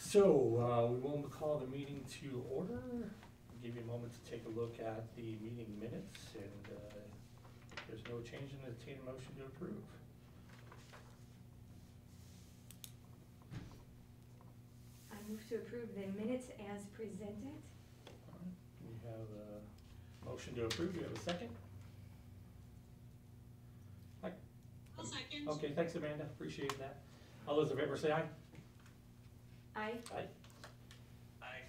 So, we will call the meeting to order. Give you a moment to take a look at the meeting minutes, and if there's no change, in entertain a motion to approve. I move to approve the minutes as presented. All right. We have a motion to approve. Do you have a second? I'll second. Okay, thanks, Amanda. Appreciate that. All those in favor say aye. Aye. Aye. Aye.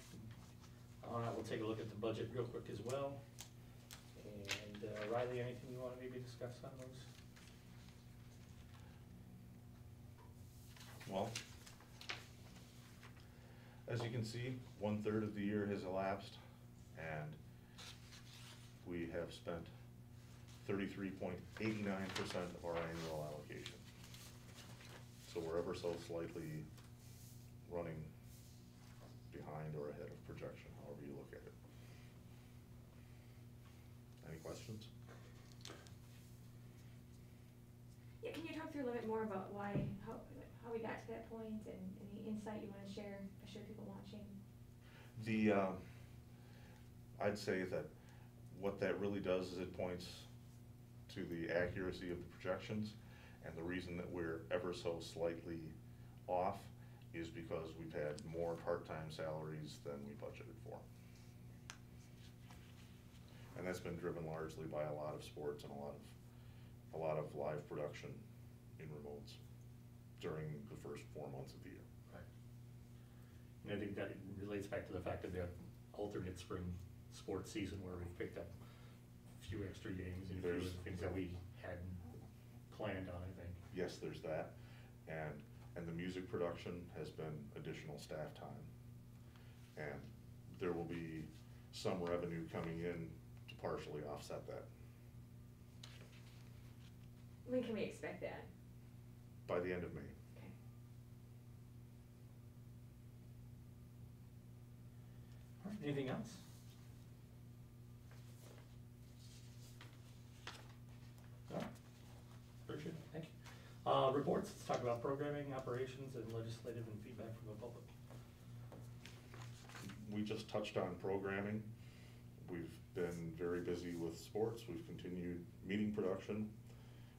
All right, we'll take a look at the budget real quick as well. And Riley, anything you want to maybe discuss on those? Well, as you can see, 1/3 of the year has elapsed, and we have spent 33.89% of our annual allocation. So we're ever so slightly running behind or ahead of projection, however you look at it. Any questions? Yeah, can you talk through a little bit more about how we got to that point, and any insight you want to share, for people watching? I'd say that what that really does is it points to the accuracy of the projections, and the reason that we're ever so slightly off is because we've had more part-time salaries than we budgeted for. And that's been driven largely by a lot of sports and a lot of live production in remotes during the first 4 months of the year. Right. And I think that relates back to the fact of the alternate spring sports season where we've picked up a few extra games and a few of the things that we hadn't planned on, I think. Yes, there's that, and the music production has been additional staff time. And there will be some revenue coming in to partially offset that. When can we expect that? By the end of May. Okay. All right, anything else? All right, appreciate it, thank you. Reports, let's talk about programming, operations, and legislative and feedback from the public. We just touched on programming. We've been very busy with sports. We've continued meeting production.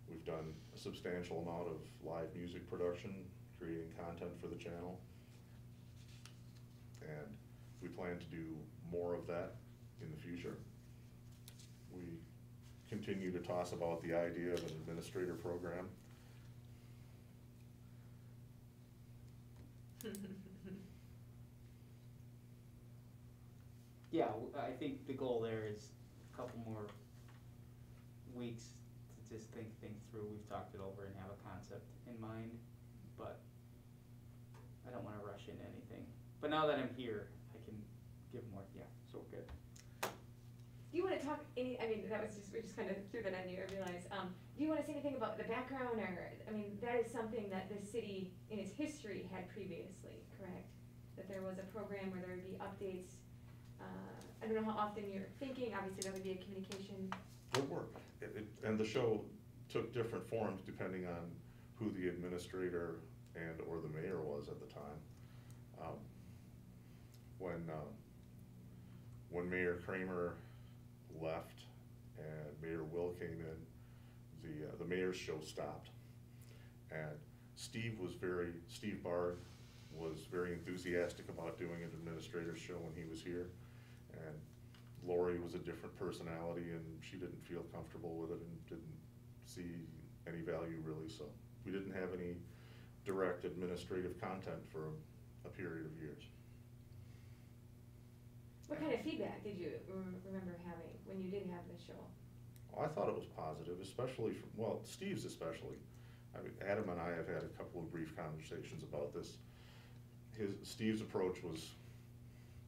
We've done a substantial amount of live music production, creating content for the channel. And we plan to do more of that in the future. We continue to toss about the idea of an administrator program. Yeah, I think the goal there is a couple more weeks to just think things through. We've talked it over and have a concept in mind, but I don't want to rush into anything. But now that I'm here, I can give more, yeah, so we're good. Do you want to talk we just kind of threw that on you, I realize. Do you want to say anything about the background, or, that is something that the city in its history had previously, correct? That there was a program where there would be updates. I don't know how often you're thinking, obviously that would be a communication. Good work. And the show took different forms depending on who the administrator and or the mayor was at the time. When Mayor Kramer left and Mayor Will came in, the mayor's show stopped. And Steve Bard was very enthusiastic about doing an administrator's show when he was here. And Lori was a different personality, and she didn't feel comfortable with it and didn't see any value really, so we didn't have any direct administrative content for a period of years. What kind of feedback did you remember having when you did have the show? I thought it was positive, especially Steve's especially. Adam and I have had a couple of brief conversations about this. Steve's approach was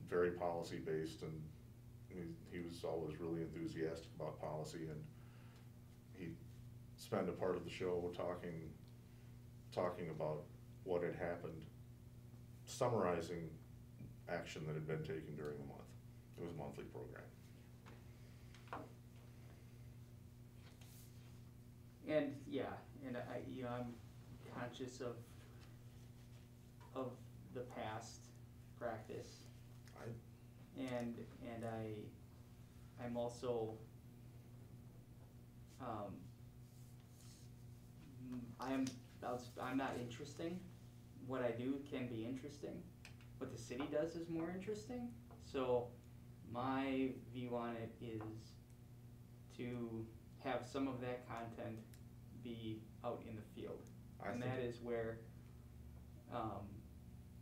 very policy-based, and he was always really enthusiastic about policy, and he spent a part of the show talking about what had happened, summarizing action that had been taken during the month. It was a monthly program. And yeah, and I'm conscious of the past practice. I, And I'm also, I'm not interesting. What I do can be interesting. What the city does is more interesting. So my view on it is to have some of that content be out in the field. And that is where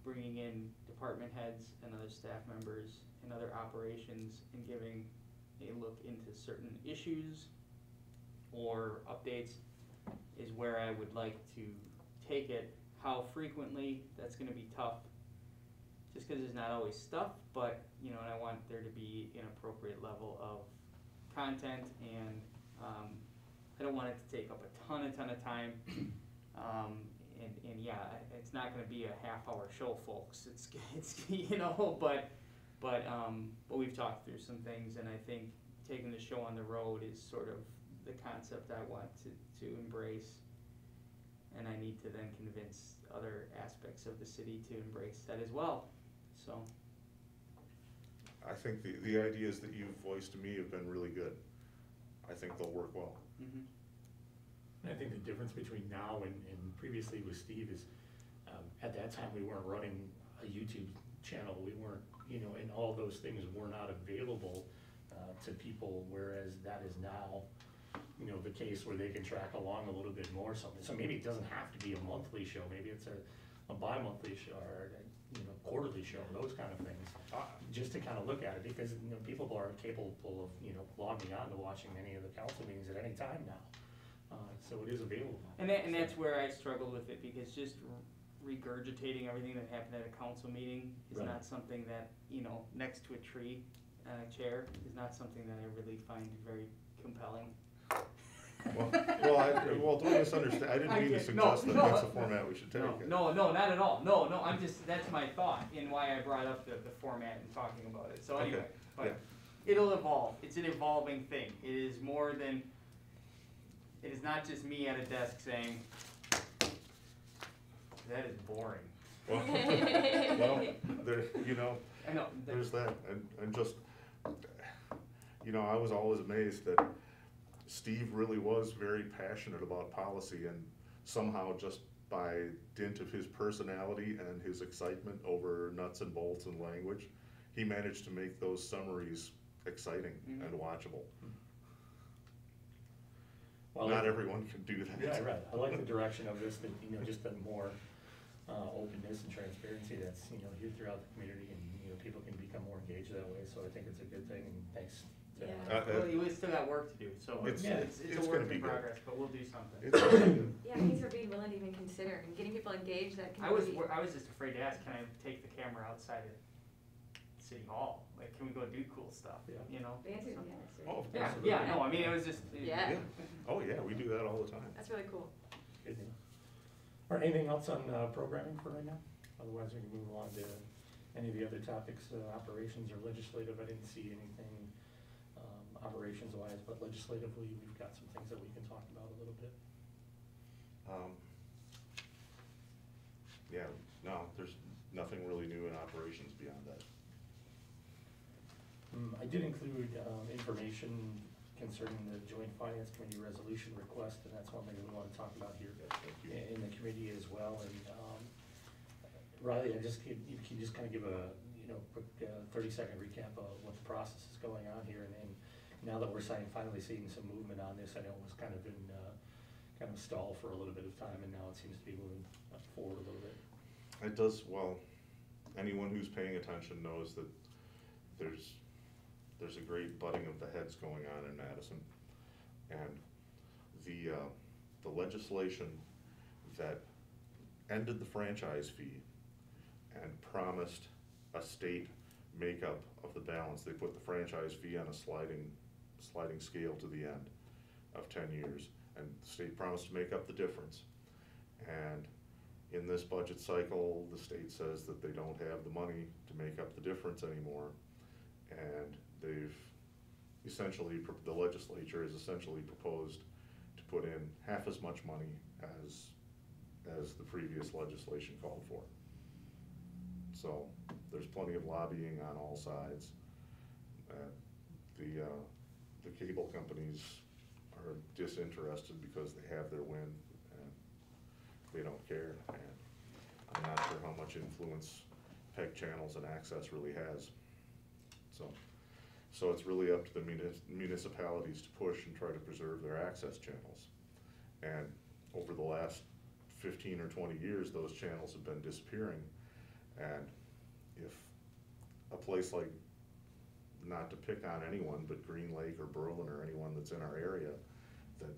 bringing in department heads and other staff members and other operations and giving a look into certain issues or updates is where I would like to take it. How frequently, that's gonna be tough, just cause there's not always stuff, but, you know, and I want there to be an appropriate level of content, and, I don't want it to take up a ton of time. And yeah, it's not gonna be a half-hour show, folks, it's, you know, but we've talked through some things, and I think taking the show on the road is sort of the concept I want to embrace. And I need to then convince other aspects of the city to embrace that as well, so. I think the ideas that you've voiced to me have been really good. I think they'll work well. Mm-hmm. I think the difference between now and previously with Steve is, at that time, we weren't running a YouTube channel, we weren't, you know, and all those things were not available to people, whereas that is now, you know, the case where they can track along a little bit more something. So maybe it doesn't have to be a monthly show, maybe it's a bi-monthly show or a, you know, quarterly show, those kind of things. Just to kind of look at it, because, you know, people are capable of, you know, logging on to watching any of the council meetings at any time now. So it is available. And that's where I struggle with it, because just regurgitating everything that happened at a council meeting is Right. not something that, you know, next to a tree and a chair is not something that I really find very compelling. Well, don't misunderstand, I didn't mean to suggest that that's the format we should take. No, not at all. No, I'm just, that's my thought in why I brought up the format and talking about it. So anyway, Okay, but yeah. it'll evolve. It's an evolving thing. It is more than, it is not just me at a desk saying, that is boring. Well, there, you know, I know. there's that, and just, you know, I was always amazed that Steve really was very passionate about policy, and somehow just by dint of his personality and his excitement over nuts and bolts and language, he managed to make those summaries exciting and watchable. Well, Not everyone can do that. Yeah, right, I like the direction of this, that, you know, just the more openness and transparency that's, you know, here throughout the community, and, you know, people can become more engaged that way, so I think it's a good thing, and thanks to. Yeah. Well, we still got work to do, so it's it's a gonna work be in good. progress, but we'll do something. It's really good. Yeah, thanks for being willing to even consider and getting people engaged that I was community. just afraid to ask, can I take the camera outside of City Hall? Like, can we go do cool stuff, Yeah. you know? The answer is So- yes, right? Oh, Yeah, absolutely. yeah, no, I mean, it was just. Yeah. Oh, yeah, we do that all the time. That's really cool. Good deal. All right, anything else on programming for right now? Otherwise, we can move along to any of the other topics, operations or legislative. I didn't see anything operations wise, but legislatively, we've got some things that we can talk about a little bit. Yeah, no, there's nothing really new in operations beyond that. I did include information concerning the Joint Finance Committee resolution request, and that's one thing we want to talk about here in the committee as well. And Riley, you can just kind of give a quick 30-second recap of what the process is going on here, and now that we're finally seeing some movement on this. I know it was kind of in kind of stall for a little bit of time, and now it seems to be moving forward a little bit. It does, well, anyone who's paying attention knows that there's a great butting of the heads going on in Madison. And the legislation that ended the franchise fee and promised a state makeup of the balance. They put the franchise fee on a sliding scale to the end of 10 years, and the state promised to make up the difference. And in this budget cycle, the state says that they don't have the money to make up the difference anymore, and they've essentially, the legislature has essentially proposed to put in half as much money as the previous legislation called for. So There's plenty of lobbying on all sides. The cable companies are disinterested because they have their win and they don't care. And I'm not sure how much influence PEG channels and access really has. So it's really up to the municipalities to push and try to preserve their access channels. And over the last 15 or 20 years, those channels have been disappearing. And if a place like, not to pick on anyone, but Green Lake or Berlin or anyone that's in our area that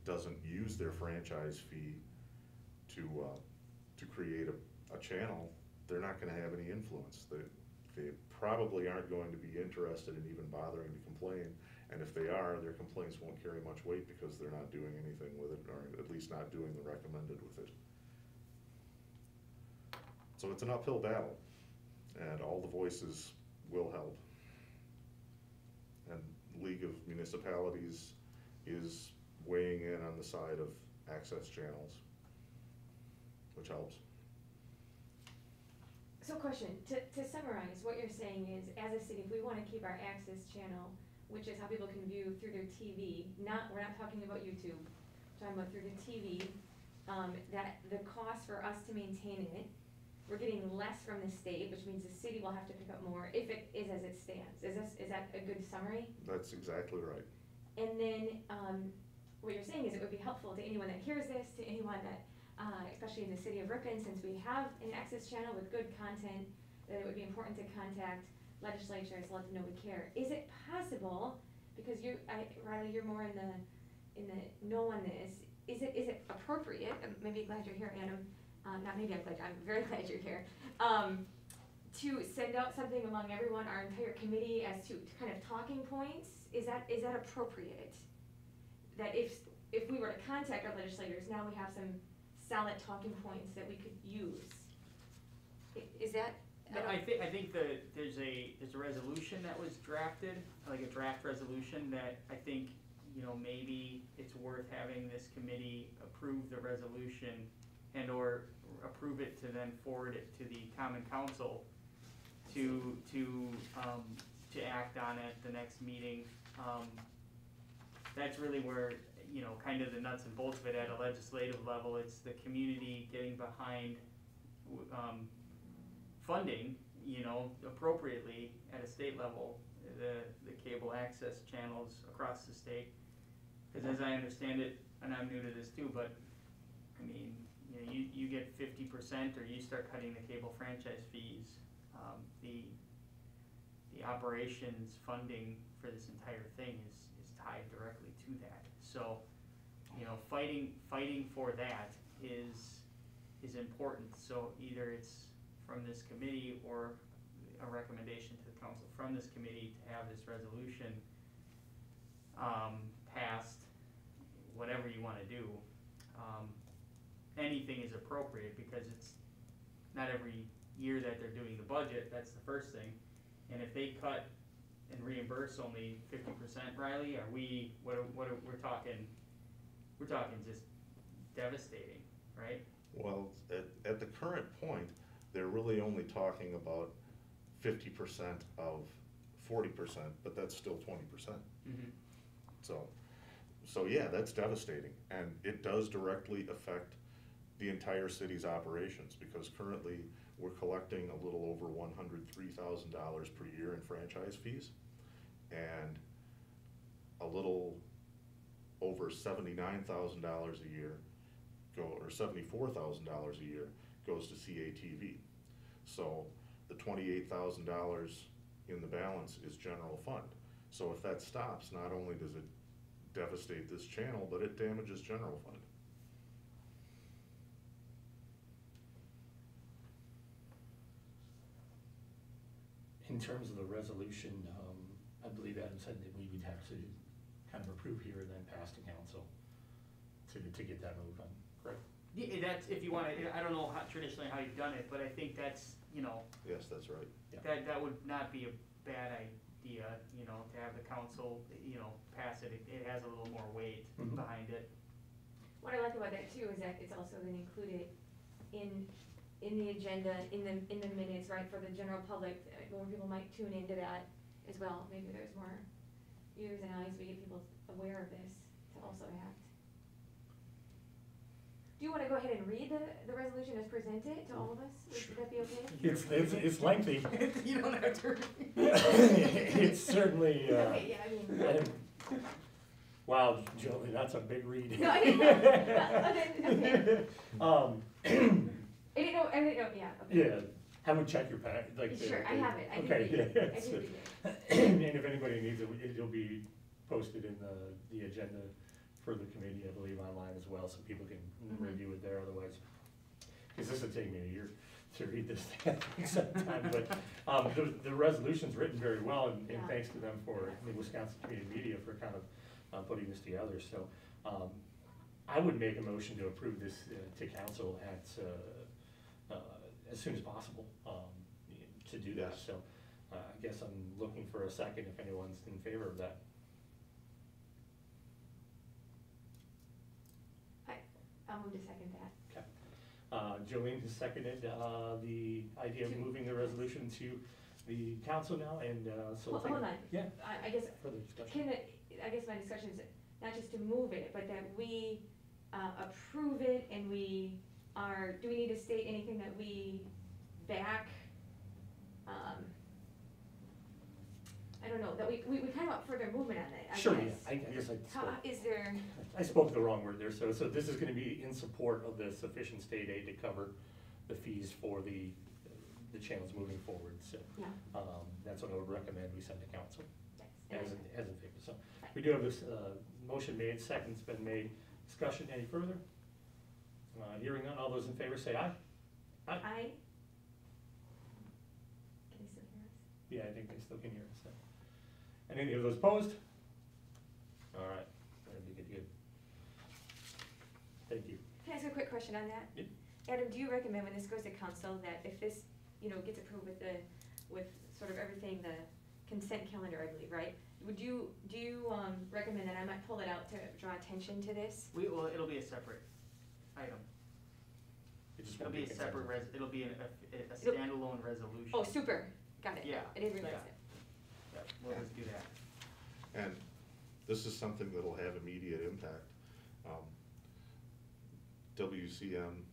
doesn't use their franchise fee to create a channel, they're not gonna have any influence. They probably aren't going to be interested in even bothering to complain. And if they are, their complaints won't carry much weight because they're not doing anything with it, or at least not doing the recommended with it. So it's an uphill battle, and all the voices will help. And League of Municipalities is weighing in on the side of access channels, which helps. So question, to summarize, what you're saying is, as a city, if we wanna keep our access channel, which is how people can view through their TV, we're not talking about YouTube, we're talking about through the TV, that the cost for us to maintain it, we're getting less from the state, which means the city will have to pick up more if it is as it stands. Is that a good summary? That's exactly right. And then, what you're saying is it would be helpful to anyone that hears this, to anyone that, especially in the city of Ripon, since we have an access channel with good content, that it would be important to contact legislatures, let them know we care. Is it possible, because Riley, you're more in the know on this, is it appropriate, maybe glad you're here, Adam, I'm very glad you're here, to send out something among everyone, our entire committee, as to kind of talking points? Is that appropriate? That if we were to contact our legislators, now we have some solid talking points that we could use. Is that? I think that there's a resolution that was drafted, like a draft resolution that I think, maybe it's worth having this committee approve the resolution and or approve it to then forward it to the common council to act on at the next meeting. That's really where, kind of the nuts and bolts of it at a legislative level. It's the community getting behind funding, appropriately at a state level, the cable access channels across the state. Because as I understand it, and I'm new to this too, but I mean, you get 50% or you start cutting the cable franchise fees, the operations funding for this entire thing is tied directly to that. So, fighting for that is important. So either it's from this committee or a recommendation to the council from this committee to have this resolution passed, whatever you want to do. Anything is appropriate because it's not every year that they're doing the budget. That's the first thing. And if they cut and reimburse only 50%, Riley, are we? We're talking just devastating, right? Well, at the current point, they're really only talking about 50% of 40%, but that's still 20%. Mm-hmm. So yeah, that's devastating, and it does directly affect the entire city's operations, because currently we're collecting a little over $103,000 per year in franchise fees, and a little over $79,000 a year or $74,000 a year goes to CATV. So the $28,000 in the balance is general fund. So if that stops, not only does it devastate this channel, but it damages general fund. In terms of the resolution, I believe Adam said that we would have to kind of approve here and then pass to council to get that moved on, correct? Yeah, that's, if you want to, I don't know traditionally how you've done it, but I think that's, Yes, that's right. Yeah. that would not be a bad idea, to have the council, pass it. It has a little more weight Mhm. behind it. What I like about that too is that it's also then included in in the agenda, in the minutes, right, for the general public, more people might tune into that as well. Maybe there's more ears and eyes, we get people aware of this to also act. Do you wanna go ahead and read the resolution as presented to all of us? Would that be okay? It's lengthy. You don't have to. It's certainly, Okay, yeah, I mean. Wow, Julie, that's a big read. No, I didn't know. Okay. I didn't know, yeah, okay. Yeah, have them check your pack, like. Sure, I have it, I did Okay, read it, yeah, I did so- read it. And if anybody needs it, it'll be posted in the agenda for the committee, I believe, online as well, so people can review it there otherwise. Cause this would take me a year to read this thing sometime, but, the resolution's written very well, and Yeah. thanks to them for, the Wisconsin Community Media for kind of, putting this together, so, I would make a motion to approve this, to council at, as soon as possible, to do that, Yes. so, I guess I'm looking for a second if anyone's in favor of that. I'll move to second that. Okay. Jolene has seconded, the idea of moving the resolution to the council now, and, so. we'll take Hold it- on. Yeah, I guess, further discussion. I guess my discussion is not just to move it, but that we, approve it and do we need to state anything that we back? I don't know, that we kind of want further movement on it, I guess. Sure, yeah, I guess I How, spoke, is there, I spoke the wrong word there, so this is gonna be in support of the sufficient state aid to cover the fees for the channels moving forward, so, yeah, that's what I would recommend we send to council, yes. as in favor, so. We do have this, motion made, second's been made, discussion any further? Hearing none, all those in favor say aye. Can you still hear us? Yeah, I think they still can hear us, so. And any of those opposed? All right, that'd be good. Thank you. Can I ask a quick question on that? Yeah. Adam, do you recommend when this goes to council that if this, gets approved with sort of everything, the consent calendar, I believe, right? Do you recommend that I might pull it out to draw attention to this? It'll be a separate item. It just It'll won't be a consent. separate it'll be a standalone resolution. Oh, super, got it. Yeah. I didn't realize Yeah. it. Yeah, we'll just do that. And this is something that'll have immediate impact. WCM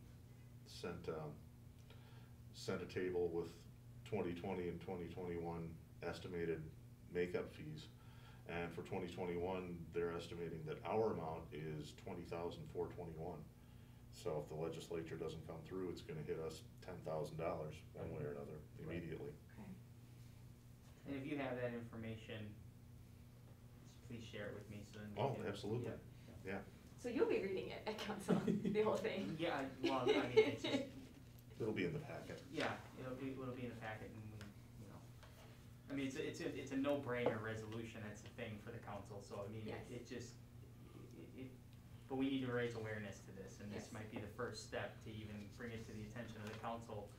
sent a table with 2020 and 2021 estimated makeup fees. And for 2021, they're estimating that our amount is $20,421. So if the legislature doesn't come through, it's gonna hit us $10,000 one way or another immediately. Okay. And if you have that information, just please share it with me so then we Oh, can. absolutely. Yeah. So you'll be reading it at council, the whole thing? Yeah, well, I mean, it's just, It'll be in the packet. yeah, it'll be in the packet and I mean, it's a no-brainer resolution, that's the thing for the council, so I mean, Yes. it just, but we need to raise awareness to this, and this Yes. might be the first step to even bring it to the attention of the council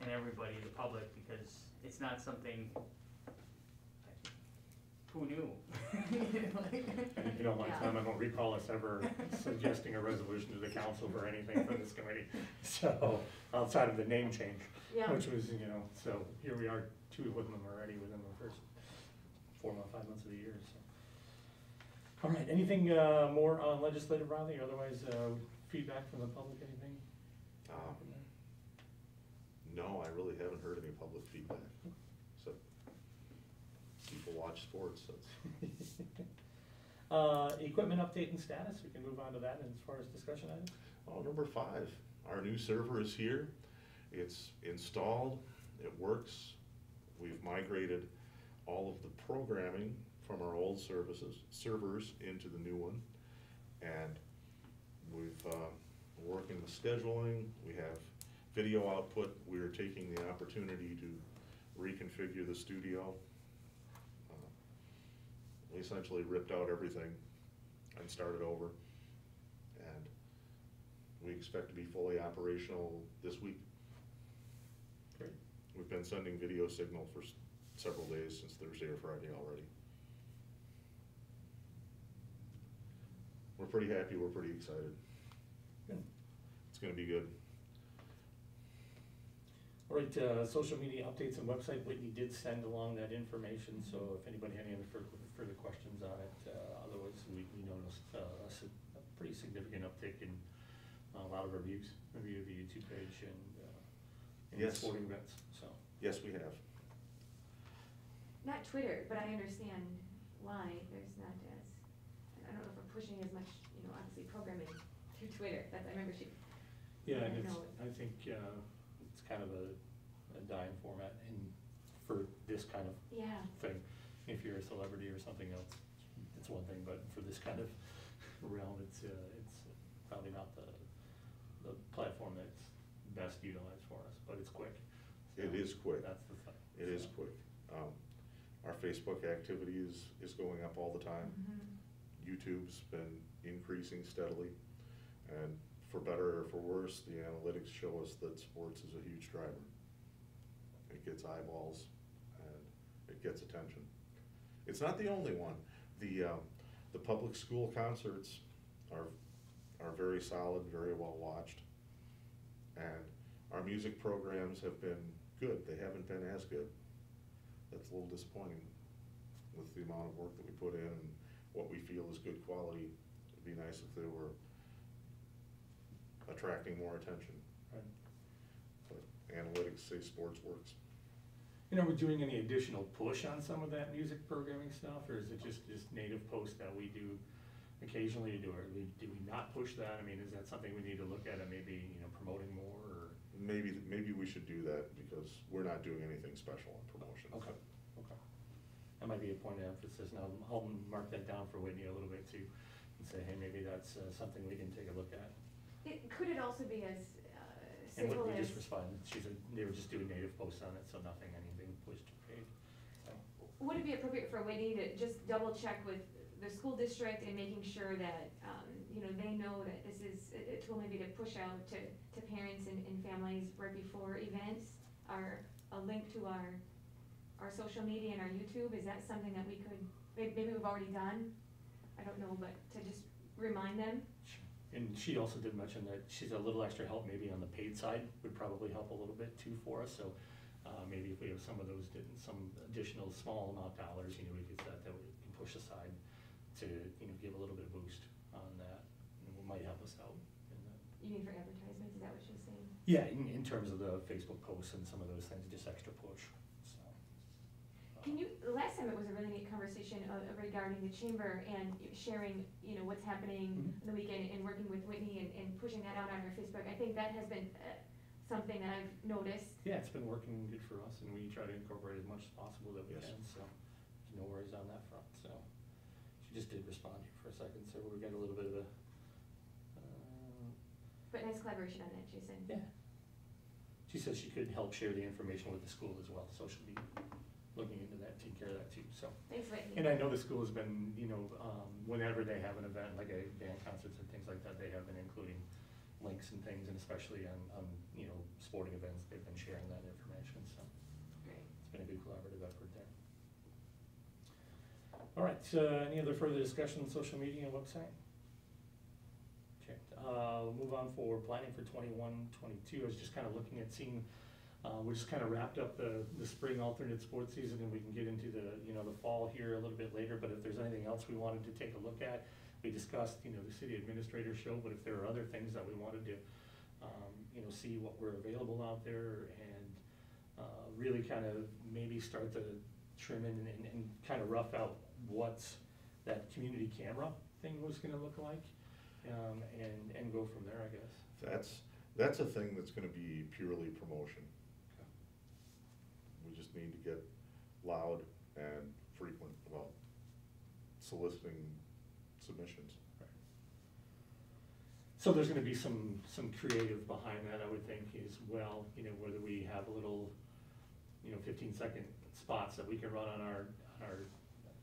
and everybody, the public, because it's not something, who knew? And if you don't mind, Tom, I don't recall us ever suggesting a resolution to the council for anything from this committee. So, outside of the name change, Yeah. which was, so here we are, 2 of them already within the first 5 months of the year, so. All right, anything more on legislative, Riley, otherwise, feedback from the public, anything? No, I really haven't heard any public feedback. So people watch sports, that's. Equipment update and status, we can move on to that as far as discussion items. Oh, number 5, our new server is here. It's installed, it works. We've migrated all of the programming from our old servers into the new one. And we've, working with scheduling, we have video output. We're taking the opportunity to reconfigure the studio. We essentially ripped out everything and started over. And we expect to be fully operational this week. Great. We've been sending video signal for several days, since Thursday or Friday already. We're pretty happy, we're pretty excited. Good. It's gonna be good. All right, social media updates and website, Whitney did send along that information, so if anybody had any further questions on it, otherwise we noticed a pretty significant uptick in a lot of review of the YouTube page and Yes. sporting events, so. Yes, we have. Not Twitter, but I understand why there's not as, I don't know if we're pushing as much, obviously programming through Twitter, that's, I remember she. Yeah, and I it's, know. I think, it's kind of a dying format and for this kind of Yeah, thing. If you're a celebrity or something else, it's one thing, but for this kind of realm, it's probably not the platform that's best utilized for us, but it's quick. So It is quick. That's the thing. It is So, quick. Our Facebook activity is going up all the time. YouTube's been increasing steadily, and for better or for worse, the analytics show us that sports is a huge driver. It gets eyeballs and it gets attention. It's not the only one. The public school concerts are very solid, very well watched, and our music programs have been good. They haven't been as good. That's a little disappointing with the amount of work that we put in and what we feel is good quality. It'd be nice if they were attracting more attention. Right. But analytics say sports works. Are we doing any additional push on some of that music programming stuff, or is it just native posts that we do occasionally, do we not push that? I mean, is that something we need to look at and maybe, promoting more, or? Maybe we should do that because we're not doing anything special on promotion. Okay. That might be a point of emphasis. Now, I'll mark that down for Whitney a little bit too, and say, hey, maybe that's something we can take a look at. could it also be as And simple Whitney as? just responded, they were just doing native posts on it, so anything pushed or paid. So, Would it be appropriate for Whitney to just double check with the school district and making sure that, they know that this is a tool maybe to push out to parents and families right before events, a link to our social media and our YouTube, is that something that we could, maybe we've already done? I don't know, but to just remind them? and she also did mention that she's a little extra help maybe on the paid side would probably help a little bit too for us, so maybe if we have some of those, some additional small amount dollars, we could set that we can push aside to, give a little bit of boost on that, and it might help us out in that. You mean for advertisements, is that what she's saying? Yeah, in terms of the Facebook posts and some of those things, just extra push, so. Can you, last time it was a really neat conversation regarding the chamber and sharing, what's happening on the weekend and working with Whitney and pushing that out on her Facebook. I think that has been something that I've noticed. Yeah, it's been working good for us, and we try to incorporate as much as possible that we Yes. can, so no worries on that front, so. She just did respond here for a second, so we got a little bit of a, But nice collaboration on that, Jason. yeah. She said she could help share the information with the school as well, so she'll be looking into that, taking care of that too, so. Thanks, Whitney. And I know the school has been, whenever they have an event, like a band concerts and things like that, they have been including links and things, and especially on sporting events, they've been sharing that information, so. Great. It's been a good collaborative effort there. All right, any other further discussion on social media and website? Okay, we'll move on for planning for 21-22. I was just kind of looking at seeing, we just kind of wrapped up the spring alternate sports season, and we can get into the fall here a little bit later, but if there's anything else we wanted to take a look at, we discussed, the city administrator show, but if there are other things that we wanted to, see what were available out there, and really kind of maybe start to trim in and kind of rough out what's that community camera thing was gonna look like, and go from there, I guess. That's a thing that's gonna be purely promotion. Okay. We just need to get loud and frequent about soliciting submissions. Right. So there's gonna be some creative behind that, I would think, as well, whether we have a little, 15-second spots that we can run on our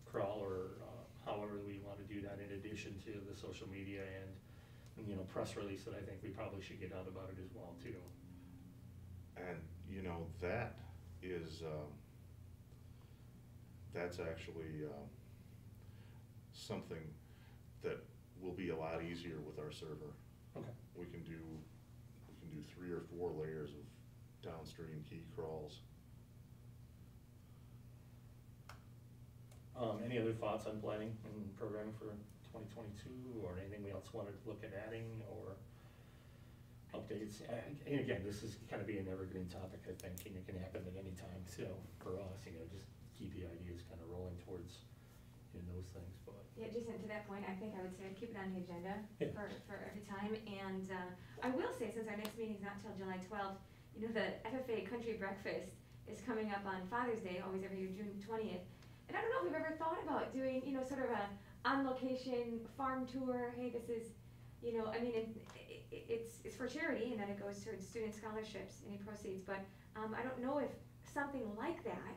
crawl, or however we wanna do that, in addition to the social media and press release that I think we probably should get out about it as well too. And, that is, that's actually something that will be a lot easier with our server. Okay. We can do 3 or 4 layers of downstream key crawls. Any other thoughts on planning and programming for 2022, or anything we else wanted to look at adding, or updates? And again, this is kind of be an evergreen topic, I think, and it can happen at any time. So for us, just keep the ideas kind of rolling towards those things. But Yeah, just to that point, I think I would say keep it on the agenda Yeah. for every time. And I will say, since our next meeting's not till July 12th, the FFA Country Breakfast is coming up on Father's Day, always every year, June 20th. And I don't know if we've ever thought about doing, sort of a on-location farm tour. Hey, this is, it's for charity, and then it goes towards student scholarships, any proceeds. But I don't know if something like that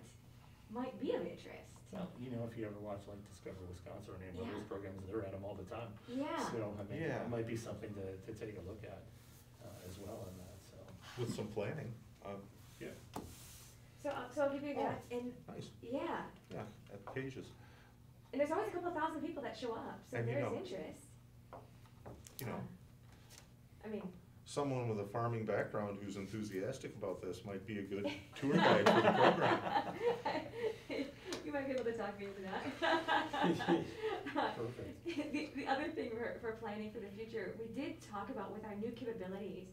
might be of interest. well, if you ever watch like Discover Wisconsin or any of Yeah. those programs, they're at them all the time. Yeah. So I mean, Yeah. it might be something to take a look at as well on that. So With some planning, yeah. So I'll give you that. And nice, yeah. yeah, at Pages. And there's always a couple thousand people that show up, so And there is interest. I mean, Someone with a farming background who's enthusiastic about this might be a good tour guide for the program. you might be able to talk me into that. Perfect. The other thing for planning for the future, we did talk about with our new capabilities,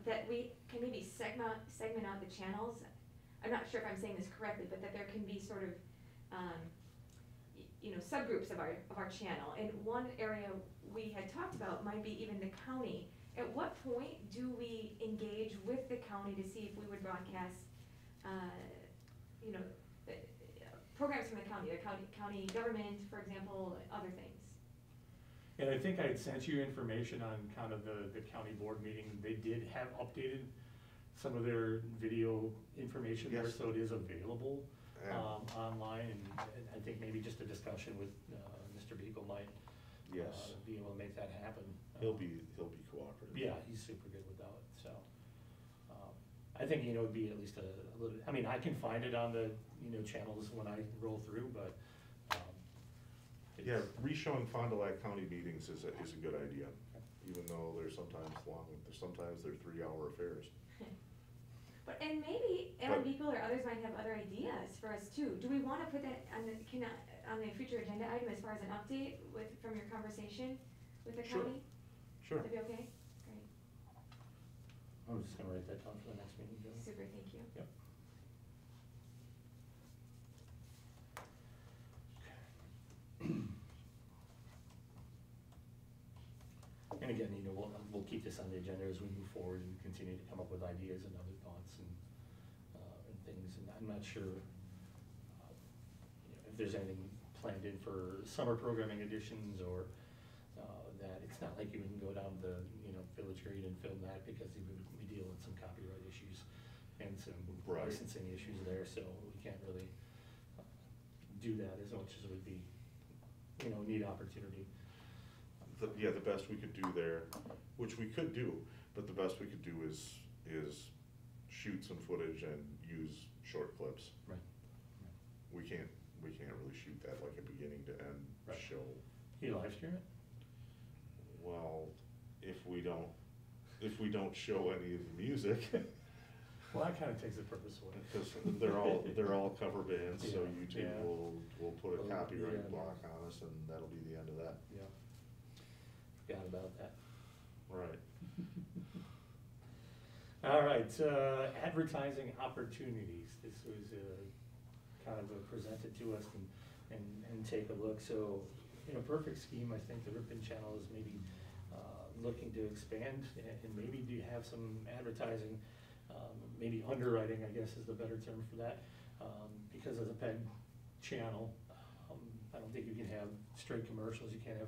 that we can maybe segment out the channels. I'm not sure if I'm saying this correctly, but that there can be sort of, subgroups of our channel. And one area we had talked about might be even the county. At what point do we engage with the county to see if we would broadcast, programs from the county government, for example, other things? And I think I had sent you information on kind of the county board meeting. They did have updated some of their video information there, Yes. so it is available Yeah. online. And I think maybe just a discussion with Mr. Beagle might Yes, be able to make that happen. he'll be cooperative. Yeah, he's super good with that. So I think it'd be at least a little. I mean, I can find it on the channels when I roll through, but Yeah, re-showing Fond du Lac County meetings is a good idea, even though they're sometimes long, sometimes they're 3-hour affairs. But, and maybe Alan Beagle or others might have other ideas for us too. Do we want to put that on the future agenda item as far as an update from your conversation with the Sure. county? Sure. That'd be okay? Great. I'm just gonna write that down for the next meeting, Joe. Super, thank you. Yep. And again, we'll keep this on the agenda as we move forward and continue to come up with ideas and other thoughts and things. And I'm not sure if there's anything planned in for summer programming editions or that. It's not like you can go down the Village Green and film that, because we deal with some copyright issues and some Right. licensing issues there, so we can't really do that as much as it would be, a neat opportunity. The best we could do there, which we could do, but the best we could do is shoot some footage and use short clips. Right. We can't really shoot that like a beginning to end Right. show. Can you live stream it? Well, if we don't show any of the music, Well, that kind of takes the purpose away. because they're all cover bands, so Yeah, YouTube yeah. will put a Well, copyright yeah. block on us, and that'll be the end of that. Yeah. Forgot about that. Right. All right, advertising opportunities. This was kind of presented to us and take a look. So in a perfect scheme, I think the Ripon channel is maybe looking to expand and maybe do have some advertising, maybe underwriting, I guess is the better term for that. Because as a PEG channel, I don't think you can have straight commercials. You can't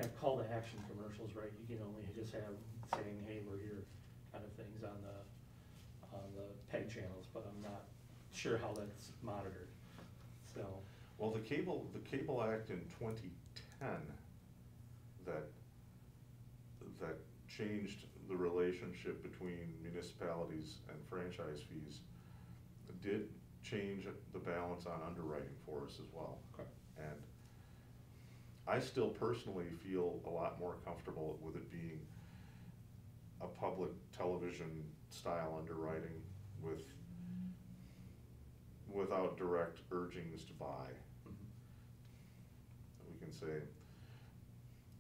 have call to action commercials, right? You can only just have saying, hey, we're here kind of things on the PEG channels, but I'm not sure how that's monitored. So, Well, the Cable Act in 2010 that changed the relationship between municipalities and franchise fees did change the balance on underwriting for us as well. okay. And I still personally feel a lot more comfortable with it being a public television style underwriting without direct urgings to buy. We can say,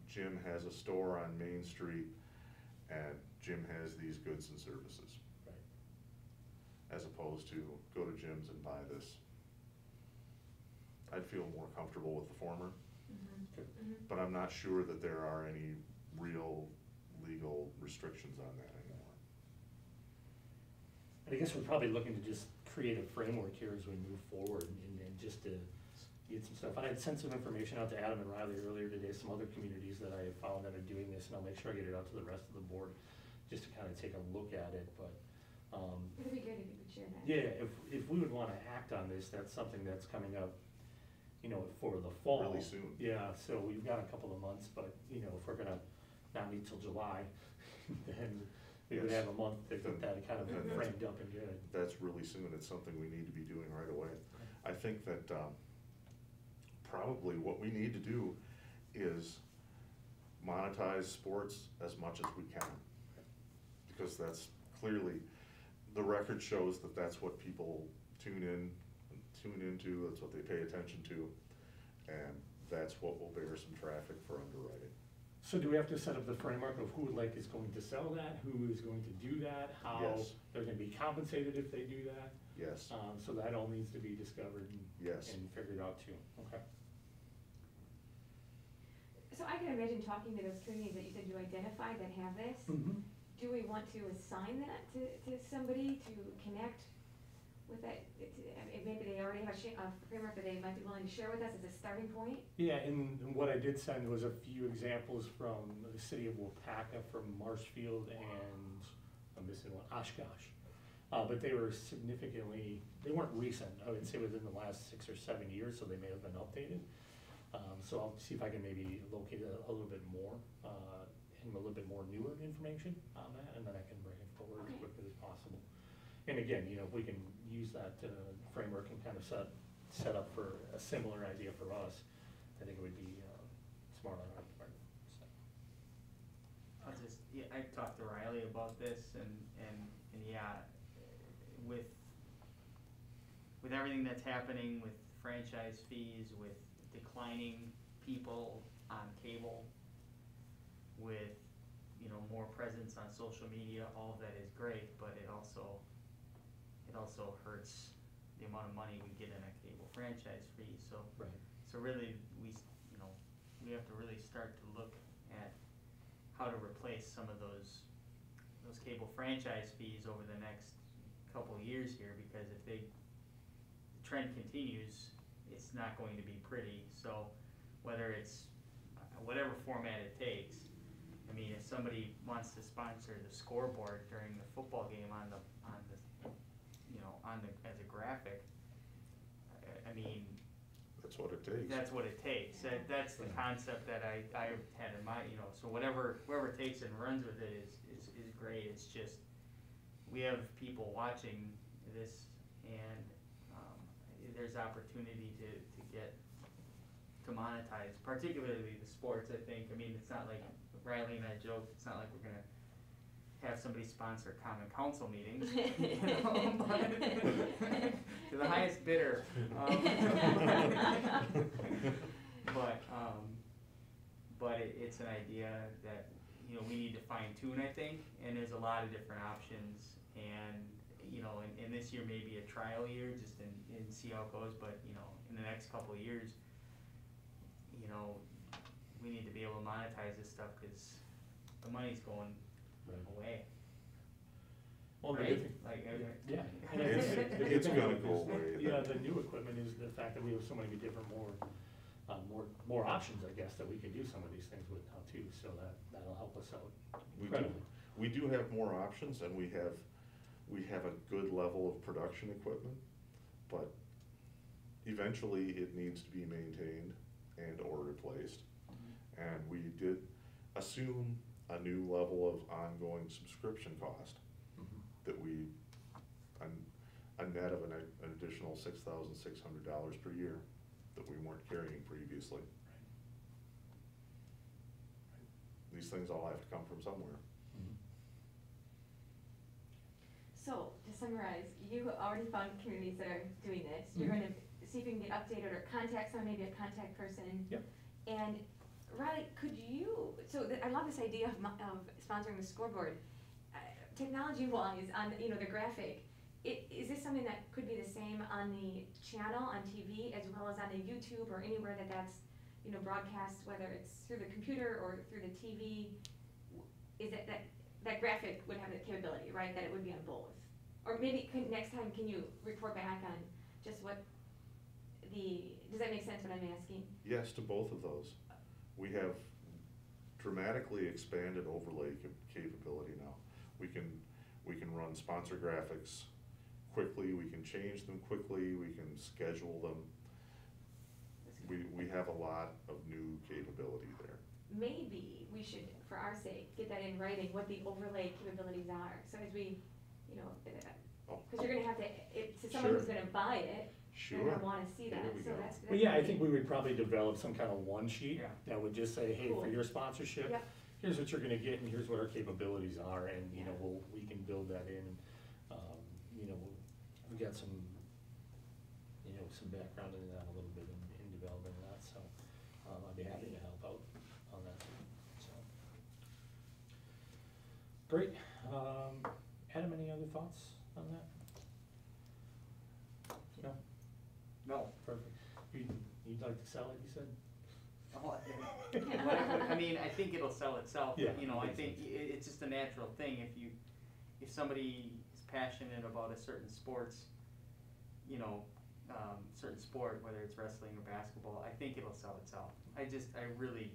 Jim has a store on Main Street and Jim has these goods and services. Right. As opposed to go to Jim's and buy this. I'd feel more comfortable with the former, but I'm not sure that there are any real legal restrictions on that anymore. I guess we're probably looking to just create a framework here as we move forward and just to get some stuff. I had sent some information out to Adam and Riley earlier today, some other communities that I found that are doing this, and I'll make sure I get it out to the rest of the board just to kind of take a look at it, but. It'd be good if you could share that. Yeah, if we would wanna act on this, that's something that's coming up, you know, for the fall. Really soon. Yeah, so we've got a couple of months, but, you know, if we're gonna not meet till July, then we would Yes. have a month to get that kind of And that's- framed up and good. That's really soon. It's something we need to be doing right away. I think that probably what we need to do is monetize sports as much as we can. Because that's clearly, the record shows that that's what people tune into, that's what they pay attention to, and that's what will bear some traffic for underwriting. So do we have to set up the framework of who like is going to sell that, who is going to do that, how Yes. they're gonna be compensated if they do that? Yes, So that all needs to be discovered yes. and figured out too, okay. So I can imagine talking to those communities that you said you identified that have this. Mm-hmm. Do we want to assign that to somebody to connect with that? Maybe they already have a framework that they might be willing to share with us as a starting point? Yeah, and what I did send was a few examples from the city of Wapaka, from Marshfield, and I'm missing one, Oshkosh. But they were they weren't recent, I would say within the last 6 or 7 years, so they may have been updated. So I'll see if I can maybe locate a little bit more, and a little bit more newer information on that, and then I can bring it forward as quickly as possible. And again, you know, if we can use that framework and kind of set up for a similar idea for us, I think it would be smart on our part. So. I talked to Riley about this, and yeah, with everything that's happening with franchise fees, with declining people on cable, with, you know, more presence on social media, all of that is great, but it also hurts the amount of money we get in a cable franchise fee. So Right. so really, we have to really start to look at how to replace some of those cable franchise fees over the next couple of years here, because if the trend continues, it's not going to be pretty. So whether it's whatever format it takes, I mean, if somebody wants to sponsor the scoreboard during the football game as a graphic, I mean, That's what it takes. that's what it takes. That's the concept that I had in mind, you know, so whoever takes it and runs with it is great. It's just, we have people watching this, and there's opportunity to monetize, particularly the sports, I think. I mean, it's not like, Riley and I joked, it's not like we're gonna have somebody sponsor common council meetings, you know, but to the highest bidder. But it's an idea that, you know, we need to fine tune, I think, and there's a lot of different options, and, you know, and this year may be a trial year, just and see how it goes, but, you know, in the next couple of years, you know, we need to be able to monetize this stuff, cause the money's going away. Well, the Right? good thing, Like, yeah. It's gonna go away. Yeah, the new equipment is the fact that we have so many different more options, I guess, that we can do some of these things with now too, so that'll help us out incredibly. We do have more options, and we have a good level of production equipment, but eventually it needs to be maintained and or replaced. And we did assume a new level of ongoing subscription cost that a net of an additional $6,600 per year that we weren't carrying previously. These things all have to come from somewhere. So, to summarize, you already found communities that are doing this, you're Mhm. gonna see if you can get updated or contact someone, maybe a contact person. Yep. And Riley, could you, I love this idea of sponsoring the scoreboard. Technology-wise, on, you know, the graphic, is this something that could be the same on the channel, on TV, as well as on the YouTube or anywhere that's, you know, broadcast, whether it's through the computer or through the TV? Is it that graphic would have the capability, right, that it would be on both? Or maybe next time, can you report back on just what does that make sense what I'm asking? Yes, to both of those. We have dramatically expanded overlay capability now. We can run sponsor graphics quickly, we can change them quickly, we can schedule them. We have a lot of new capability there. Maybe we should, for our sake, get that in writing, what the overlay capabilities are, so as we, you know, because you're gonna have to someone who's Sure. gonna buy it, they're Sure. gonna wanna see that, There we so go. that's. Well, yeah, I think we would probably develop some kind of one sheet Yeah. that would just say, hey, for Cool. your sponsorship, Yep. here's what you're gonna get and here's what our capabilities are, and, you know, Yeah. we can build that in. You know, we've got some, you know, some background in that a little bit in developing that, so, I'd be happy to help out on that, so. Great, Adam, any other thoughts on that? No? No. Perfect. You'd like to sell it, you said? Oh, I mean, I think it'll sell itself, Yeah, you know, I makes think sense. it's just a natural thing, if somebody is passionate about a certain sports, you know, certain sport, whether it's wrestling or basketball, I think it'll sell itself. I really,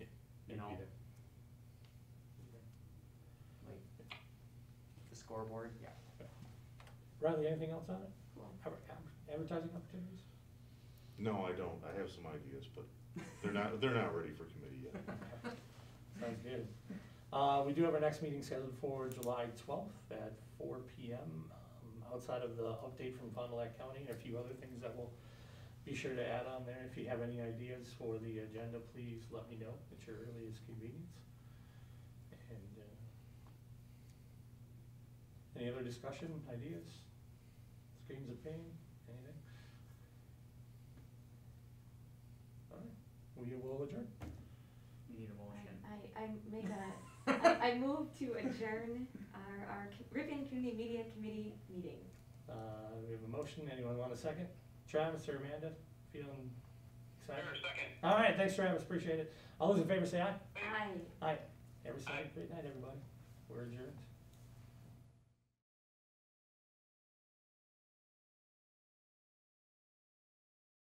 Yeah, you know, it'd be like, the scoreboard, yeah. there. Riley, anything else on it? Cool. Advertising opportunities? No, I don't. I have some ideas, but they're not ready for committee yet. Sounds good. We do have our next meeting scheduled for July 12th at 4 PM. Outside of the update from Fond du Lac County and a few other things that we'll be sure to add on there. If you have any ideas for the agenda, please let me know at your earliest convenience. And any other discussion, ideas, screams of pain, anything? All right, we will adjourn. You need a motion. I move to adjourn our Ripon Community Media Committee meeting. We have a motion. Anyone want a second? Travis or Amanda, feeling excited? Sure, second. All right, thanks Travis, appreciate it. All those in favor say aye. Aye. Aye. Great night, everybody. We're adjourned.